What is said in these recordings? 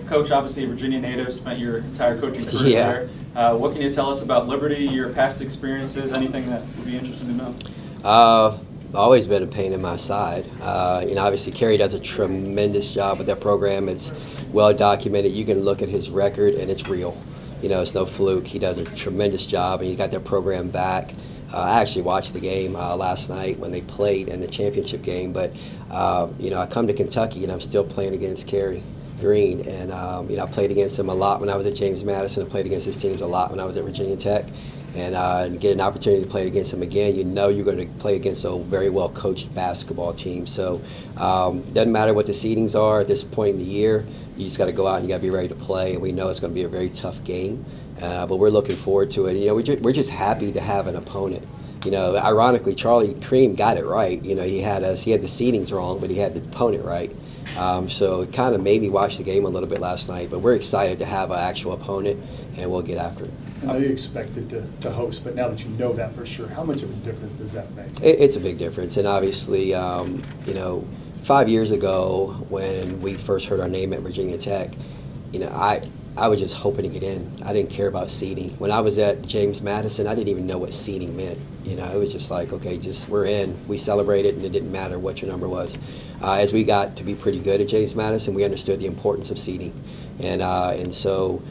Coach, obviously a Virginia native, spent your entire coaching career there. What can you tell us about Liberty, your past experiences, anything that would be interesting to know? I've always been a pain in my side. Obviously Kerry does a tremendous job with that program. It's well documented. You can look at his record and it's real. It's no fluke. He does a tremendous job, and he got their program back. I actually watched the game last night when they played in the championship game, but I come to Kentucky and I'm still playing against Kerry Green, and I played against him a lot when I was at James Madison. I played against his teams a lot when I was at Virginia Tech, and get an opportunity to play against him again. You're going to play against a very well coached basketball team. So it doesn't matter what the seedings are at this point in the year. You just got to go out and you got to be ready to play, and we know it's going to be a very tough game. But we're looking forward to it. We're just happy to have an opponent. Ironically, Charlie Cream got it right. He had the seedings wrong, but he had the opponent right. So it kind of made me watch the game a little bit last night. But we're excited to have an actual opponent, and we'll get after it. I know you expected to host, but now that you know that for sure, how much of a difference does that make? It's a big difference, and obviously, 5 years ago when we first heard our name at Virginia Tech, I was just hoping to get in. I didn't care about seeding. When I was at James Madison, I didn't even know what seeding meant. It was just like, okay, we're in. We celebrated, and it didn't matter what your number was. As we got to be pretty good at James Madison, we understood the importance of seeding, and so.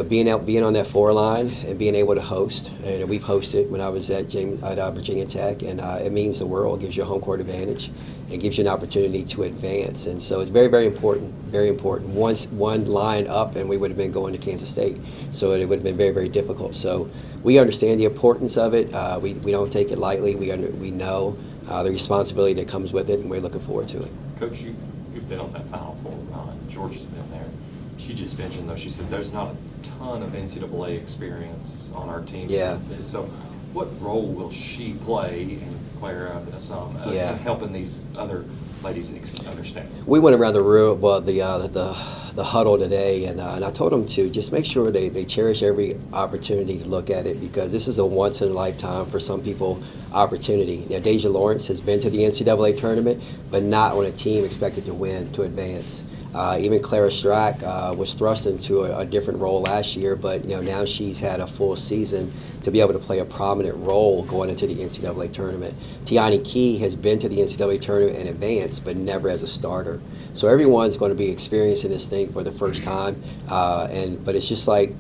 Being on that 4 line and being able to host, and we've hosted when I was at Virginia Tech, and it means the world. Gives you a home court advantage and gives you an opportunity to advance, and so it's very, very important, very important. Once one line up and we would have been going to Kansas State, so it would have been very, very difficult. So we understand the importance of it. We don't take it lightly. We know the responsibility that comes with it, and we're looking forward to it. Coach, you've been on that Final Four run. Georgia's been there. She just mentioned, though, she said there's not a ton of NCAA experience on our team. Yeah. So what role will she play in Clara in helping these other ladies understand? We went around the room, the huddle today, and I told them to just make sure they cherish every opportunity to look at it, because this is a once-in-a-lifetime, for some people, opportunity. Now, Deja Lawrence has been to the NCAA tournament, but not on a team expected to win, to advance. Even Clara Strack was thrust into a different role last year, but now she's had a full season to be able to play a prominent role going into the NCAA tournament. Tiani Key has been to the NCAA tournament and advanced, but never as a starter. So everyone's going to be experiencing this thing for the first time, but it's just like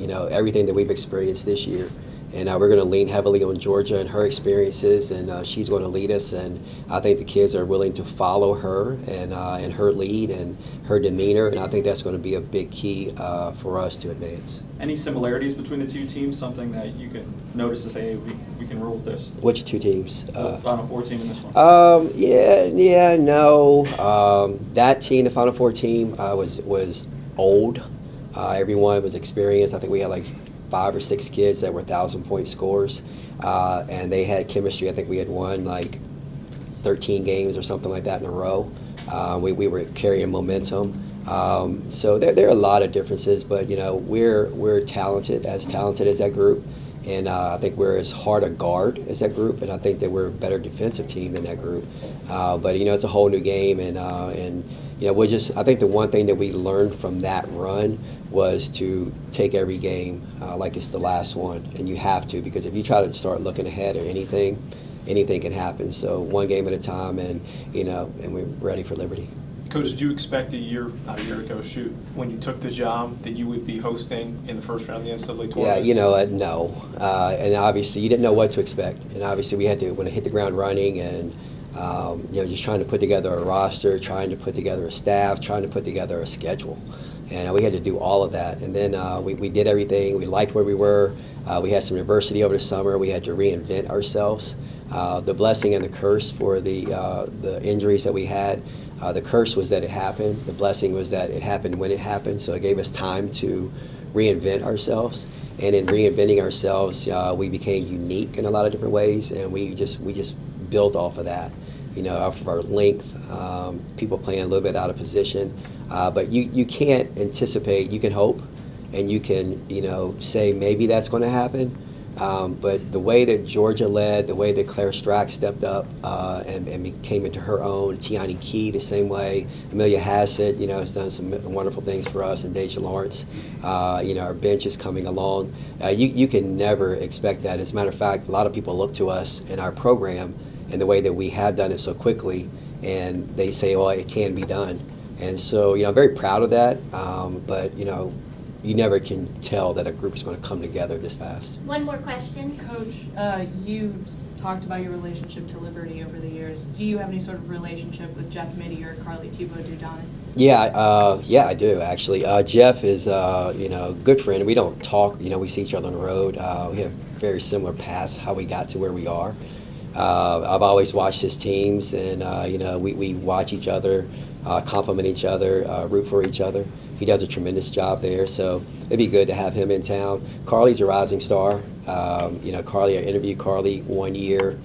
everything that we've experienced this year. And we're going to lean heavily on Georgia and her experiences, and she's going to lead us. And I think the kids are willing to follow her and her lead and her demeanor, and I think that's going to be a big key for us to advance. Any similarities between the two teams? Something that you can notice to say, hey, we can roll with this? Which two teams? The Final Four team in this one. No. That team, the Final Four team, was old. Everyone was experienced. I think we had like 5 or 6 kids that were 1,000-point scorers, and they had chemistry. I think we had won like 13 games or something like that in a row. We were carrying momentum. So there are a lot of differences, but we're talented as that group, and I think we're as hard a guard as that group, and I think that we're a better defensive team than that group. But it's a whole new game, and I think the one thing that we learned from that run was to take every game like it's the last one, and you have to, because if you try to start looking ahead or anything can happen. So one game at a time, and we're ready for Liberty. Coach, did you expect not a year ago, when you took the job, that you would be hosting in the first round of the NCAA tournament? Yeah, no. And obviously you didn't know what to expect, and obviously we had to hit the ground running, and just trying to put together a roster, trying to put together a staff, trying to put together a schedule. And we had to do all of that. And then we did everything. We liked where we were. We had some adversity over the summer. We had to reinvent ourselves. The blessing and the curse for the injuries that we had. The curse was that it happened. The blessing was that it happened when it happened. So it gave us time to reinvent ourselves. And in reinventing ourselves, we became unique in a lot of different ways. And we just built off of that. Off of our length, people playing a little bit out of position. But you can't anticipate. You can hope, and you can say maybe that's going to happen, But the way that Georgia led, the way that Clara Strack stepped up and came into her own, Tiani Key the same way, Amelia Hassett, has done some wonderful things for us, and Deja Lawrence. Our bench is coming along. You can never expect that. As a matter of fact, a lot of people look to us in our program and the way that we have done it so quickly, and they say, well, it can be done. And so, I'm very proud of that, but, you never can tell that a group is going to come together this fast. One more question. Coach, you talked about your relationship to Liberty over the years. Do you have any sort of relationship with Jeff Mitty or Carly Thibault-Dudon? Yeah, I do actually. Jeff is, a good friend. We don't talk. We see each other on the road. We have very similar paths how we got to where we are. I've always watched his teams, and we watch each other, compliment each other, root for each other. He does a tremendous job there, so it'd be good to have him in town. Carly's a rising star. Carly, I interviewed Carly 1 year.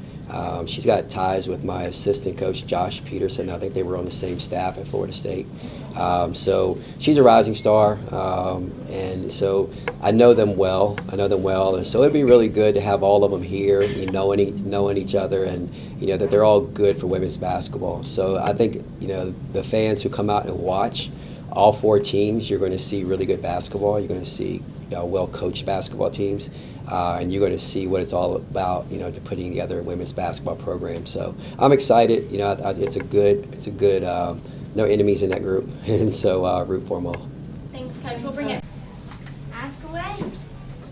She's got ties with my assistant coach, Josh Peterson. I think they were on the same staff at Florida State. So she's a rising star, and so I know them well. And so it'd be really good to have all of them here, knowing each other, and that they're all good for women's basketball. So I think the fans who come out and watch all 4 teams, you're going to see really good basketball. You're going to see well-coached basketball teams, and you're going to see what it's all about. To putting together a women's basketball program. So I'm excited. It's a good. No enemies in that group, and so root for them all. Thanks, Coach. We'll bring it. Ask away.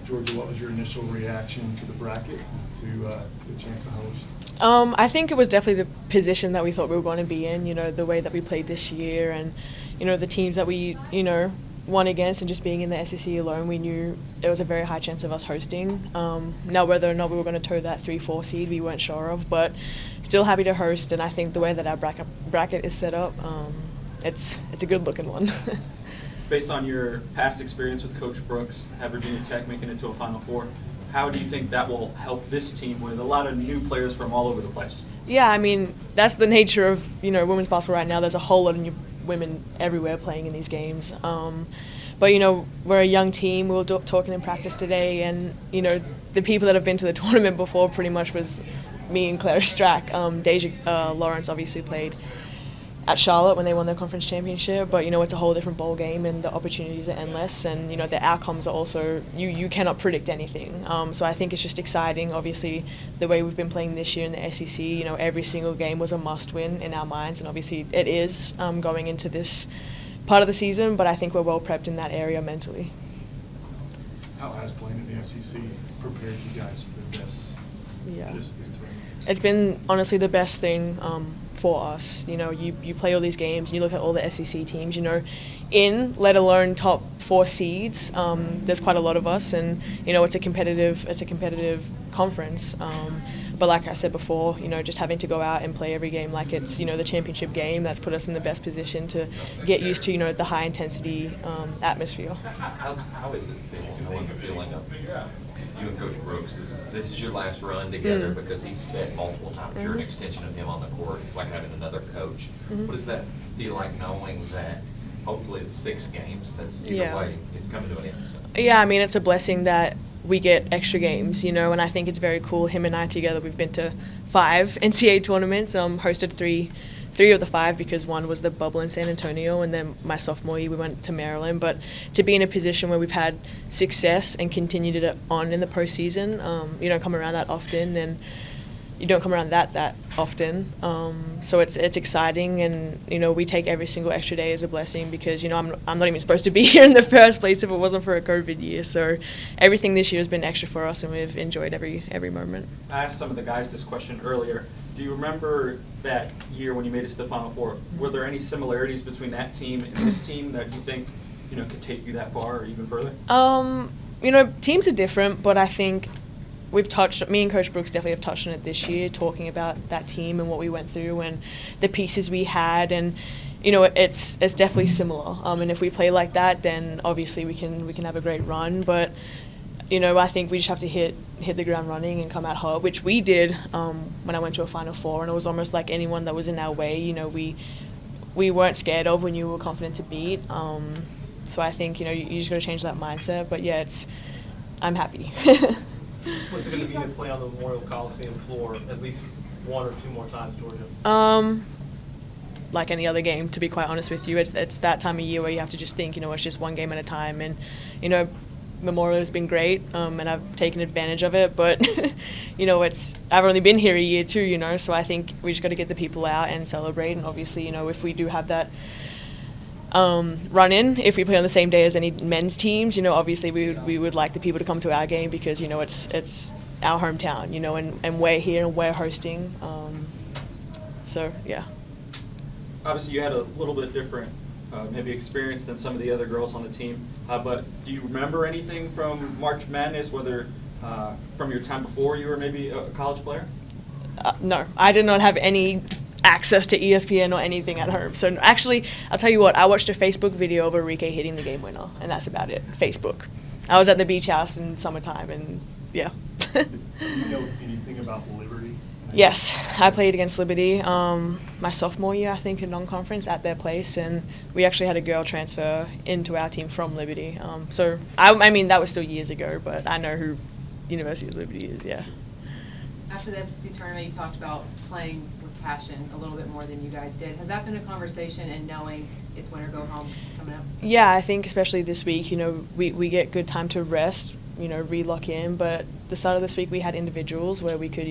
Georgia, what was your initial reaction to the bracket, to the chance to host? I think it was definitely the position that we thought we were going to be in, the way that we played this year, and, the teams that we, won against, and just being in the SEC alone, we knew there was a very high chance of us hosting. Now, whether or not we were going to toe that 3-4 seed, we weren't sure of, but still happy to host, and I think the way that our bracket is set up, it's a good-looking one. Based on your past experience with Coach Brooks, have Virginia Tech making it to a Final Four, how do you think that will help this team with a lot of new players from all over the place? Yeah, I mean, that's the nature of, women's basketball right now. There's a whole lot of new women everywhere playing in these games. But, we're a young team. We were talking in practice today, and, the people that have been to the tournament before pretty much was me and Clara Strack. Deja Lawrence obviously played at Charlotte when they won their conference championship, but it's a whole different ball game, and the opportunities are endless, and the outcomes are also, you cannot predict anything. So I think it's just exciting. Obviously, the way we've been playing this year in the SEC, every single game was a must-win in our minds, and obviously it is going into this part of the season, but I think we're well prepped in that area mentally. How has playing in the SEC prepared you guys for this? Yeah. This tournament? It's been honestly the best thing for us. You play all these games, and you look at all the SEC teams, let alone top 4 seeds. There's quite a lot of us, and it's a competitive conference. But like I said before, just having to go out and play every game like it's the championship game, that's put us in the best position to get used to the high intensity atmosphere. How is it feeling? The feeling of you and Coach Brooks, this is your last run together, because he's said multiple times you're an extension of him on the court. It's like having another coach. What does that feel like, knowing that hopefully it's 6 games, but either way it's coming to an end? So. Yeah, I mean, it's a blessing that we get extra games, and I think it's very cool. Him and I together, we've been to 5 NCAA tournaments, hosted 3 of the 5, because one was the bubble in San Antonio, and then my sophomore year we went to Maryland. But to be in a position where we've had success and continued it on in the postseason, you don't come around that often, and you don't come around that often. So it's exciting, and we take every single extra day as a blessing, because I'm not even supposed to be here in the first place if it wasn't for a COVID year. So everything this year has been extra for us, and we've enjoyed every moment. I asked some of the guys this question earlier. Do you remember that year when you made it to the Final Four? Were there any similarities between that team and this team that you think could take you that far or even further? Teams are different, but I think me and Coach Brooks definitely have touched on it this year, talking about that team and what we went through and the pieces we had, and it's definitely similar. And if we play like that, then obviously we can have a great run. But I think we just have to hit the ground running and come out hard, which we did when I went to a Final Four, and it was almost like anyone that was in our way, we weren't scared of, when you were confident to beat. So I think you just got to change that mindset. But yeah, I'm happy. What's it going to be to play on the Memorial Coliseum floor at least one or two more times, Georgia? Like any other game, to be quite honest with you. It's that time of year where you have to just think, it's just one game at a time. And, Memorial has been great, and I've taken advantage of it. But, I've only been here a year too, so I think we just got to get the people out and celebrate. And obviously, if we do have that run in, if we play on the same day as any men's teams, obviously we would like the people to come to our game because, it's our hometown, and we're here and we're hosting. So, yeah. Obviously, you had a little bit different maybe experience than some of the other girls on the team, but do you remember anything from March Madness, whether from your time before you were maybe a college player? No, I did not have any access to ESPN or anything at home. So actually, I'll tell you what, I watched a Facebook video of Enrique hitting the game winner, and that's about it. Facebook. I was at the beach house in summertime, and yeah. Do you know anything about Liberty? Yes, I played against Liberty my sophomore year, I think, in non-conference at their place, and we actually had a girl transfer into our team from Liberty. So, I mean, that was still years ago, but I know who University of Liberty is, yeah. After the SEC tournament, you talked about playing with passion a little bit more than you guys did. Has that been a conversation, and knowing it's win or go home coming up? Yeah, I think especially this week, we get good time to rest, re-lock in, but the start of this week we had individuals where we could,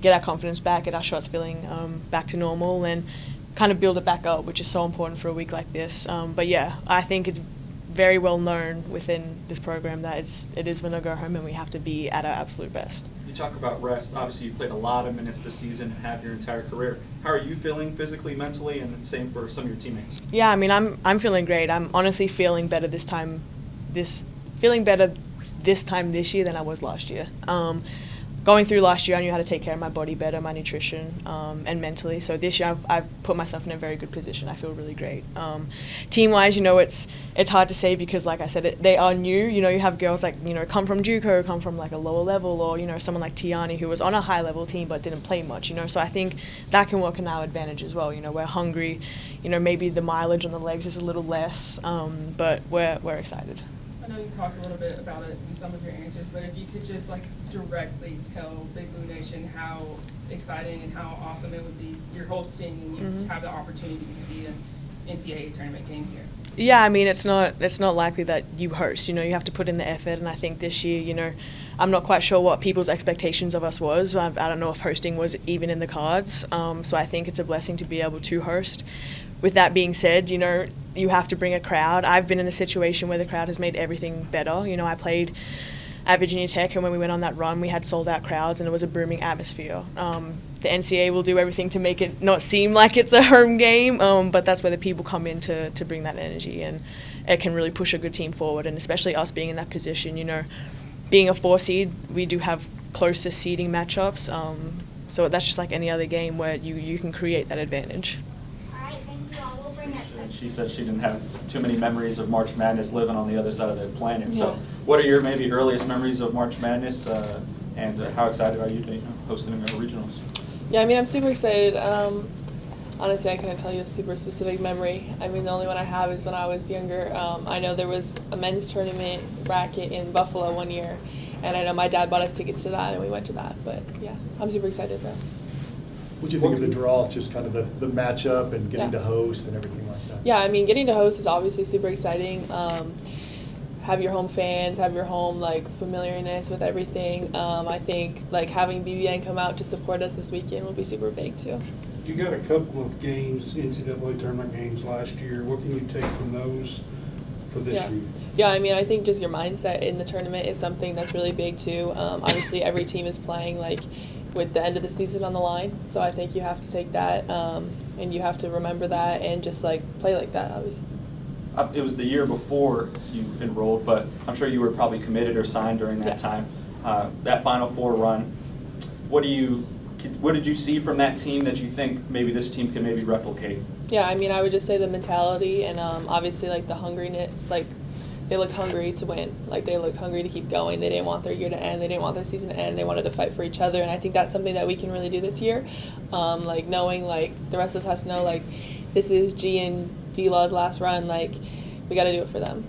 get our confidence back, get our shots feeling back to normal, and kind of build it back up, which is so important for a week like this. But yeah, I think it's very well known within this program that it is win or go home, and we have to be at our absolute best. You talk about rest. Obviously, you played a lot of minutes this season and have your entire career. How are you feeling physically, mentally, and same for some of your teammates? Yeah, I mean, I'm feeling great. I'm honestly feeling better this time this year than I was last year. Going through last year, I knew how to take care of my body better, my nutrition, and mentally. So this year, I've put myself in a very good position. I feel really great. Team-wise, it's hard to say because, like I said, they are new. You have girls like, come from JUCO, come from like a lower level, or, someone like Tiani who was on a high-level team but didn't play much, So I think that can work in our advantage as well. We're hungry. Maybe the mileage on the legs is a little less, but we're excited. I know you talked a little bit about it in some of your answers, but if you could just directly tell Big Blue Nation how exciting and how awesome it would be. You're hosting and you have the opportunity to see an NCAA tournament game here. Yeah, I mean, it's not likely that you host. You have to put in the effort, and I think this year, I'm not quite sure what people's expectations of us was. I don't know if hosting was even in the cards. So I think it's a blessing to be able to host. With that being said, you have to bring a crowd. I've been in a situation where the crowd has made everything better. I played at Virginia Tech, and when we went on that run, we had sold-out crowds, and it was a booming atmosphere. The NCAA will do everything to make it not seem like it's a home game, but that's where the people come in to bring that energy, and it can really push a good team forward, and especially us being in that position, being a 4 seed, we do have closer seeding matchups, so that's just like any other game where you can create that advantage. She said she didn't have too many memories of March Madness living on the other side of the planet. So what are your maybe earliest memories of March Madness, and how excited are you to hosting the regionals? Yeah, I mean, I'm super excited. Honestly, I couldn't tell you a super specific memory. I mean, the only one I have is when I was younger. I know there was a men's tournament bracket in Buffalo one year, and I know my dad bought us tickets to that, and we went to that. But yeah, I'm super excited though. What do you think of the draw, just kind of the matchup and getting to host and everything like that? Yeah, I mean, getting to host is obviously super exciting. Have your home fans, have your home familiarness with everything. I think having BBN come out to support us this weekend will be super big too. You got a couple of games, NCAA tournament games last year. What can you take from those for this year? Yeah, I mean, I think just your mindset in the tournament is something that's really big too. Obviously, every team is playing with the end of the season on the line, so I think you have to take that and you have to remember that and just play like that. It was the year before you enrolled, but I'm sure you were probably committed or signed during that time. That Final Four run, what did you see from that team that you think maybe this team can maybe replicate? Yeah, I mean, I would just say the mentality and obviously the hungriness. They looked hungry to win. They looked hungry to keep going. They didn't want their year to end. They didn't want their season to end. They wanted to fight for each other, and I think that's something that we can really do this year. Knowing the rest of us has to know this is G and D-Law's last run. We got to do it for them.